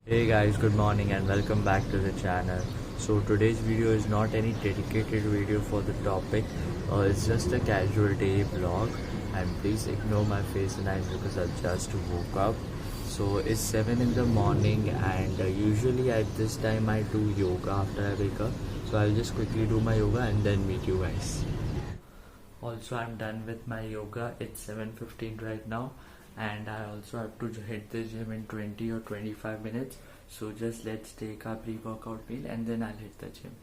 Hey guys, good morning and welcome back to the channel. So today's video is not any dedicated video for the topic. It's just a casual day vlog, and please ignore my face and eyes because I've just woke up. So it's 7 in the morning, and usually at this time I do yoga after I wake up. So I'll just quickly do my yoga and then meet you guys. Also, I'm done with my yoga. It's 7:15 right now, and I also have to hit the gym in 20 or 25 minutes. So just let's take our pre-workout meal and then I'll hit the gym.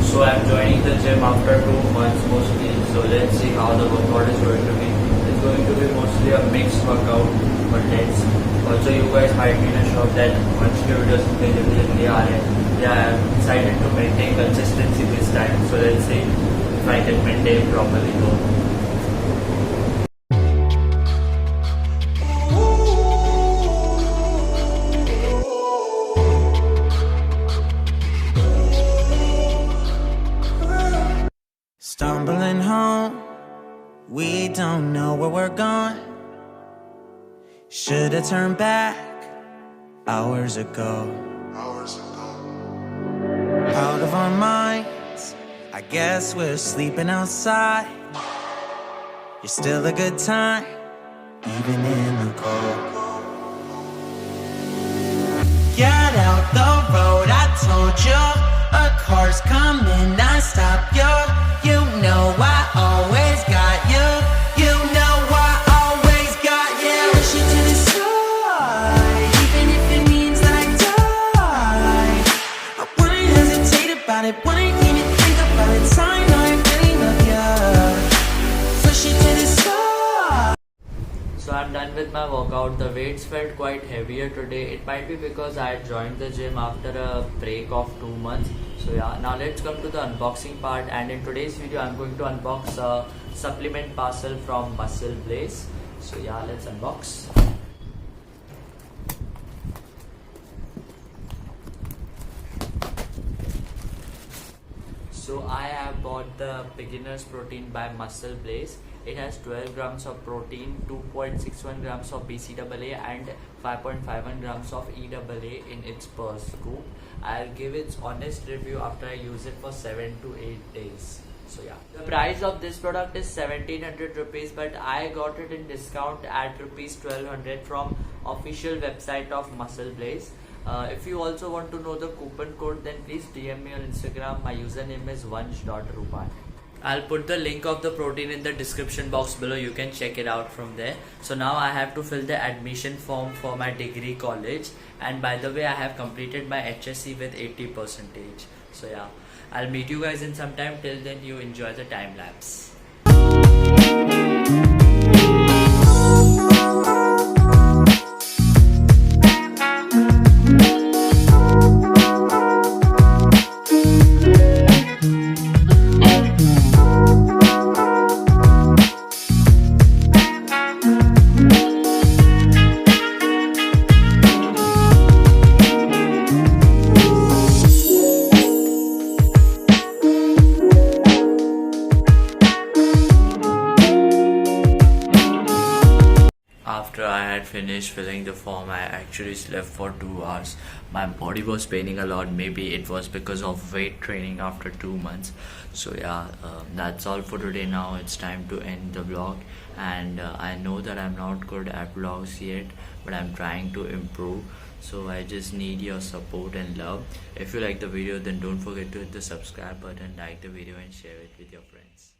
So I'm joining the gym after 2 months mostly. So let's see how the workout is going to be. It's going to be mostly a mixed workout, but let's. Also, you guys might be in a shock that once your videos are in, I'm decided to maintain consistency this time. So let's see if I can maintain properly though. Stumbling home, we don't know where we're going. Should've turned back hours ago. Out of our minds, I guess we're sleeping outside. You're still a good time, even in the cold. Get out the road, I told you. A car's coming, I stop you. You know I always got you. You know I always got you. Push you to the side, even if it means that I die. I wouldn't hesitate about it, wouldn't even think about it. I know I really love you. Push you to the side. So I'm done with my workout. The weights felt quite heavier today. It might be because I had joined the gym after a break of 2 months. So yeah, now let's come to the unboxing part, and in today's video I'm going to unbox a supplement parcel from Muscleblaze. So yeah, let's unbox. So I have bought the beginner's protein by Muscleblaze. It has 12 grams of protein, 2.61 grams of BCAA and 5.51 grams of EAA in its per scoop. I'll give its honest review after I use it for 7 to 8 days. So yeah, the price of this product is 1700 rupees, but I got it in discount at rupees 1200 from official website of Muscleblaze. If you also want to know the coupon code, then please DM me on Instagram. My username is vansh.rupani. I'll put the link of the protein in the description box below. You can check it out from there. So now I have to fill the admission form for my degree college, and by the way I have completed my HSC with 80%. So yeah, I'll meet you guys in some time. Till then, you enjoy the time lapse. After I had finished filling the form, I actually slept for 2 hours. My body was paining a lot. Maybe it was because of weight training after 2 months. So yeah, that's all for today. Now it's time to end the vlog, and I know that I'm not good at vlogs yet, but I'm trying to improve. So I just need your support and love. If you like the video, then don't forget to hit the subscribe button, like the video and share it with your friends.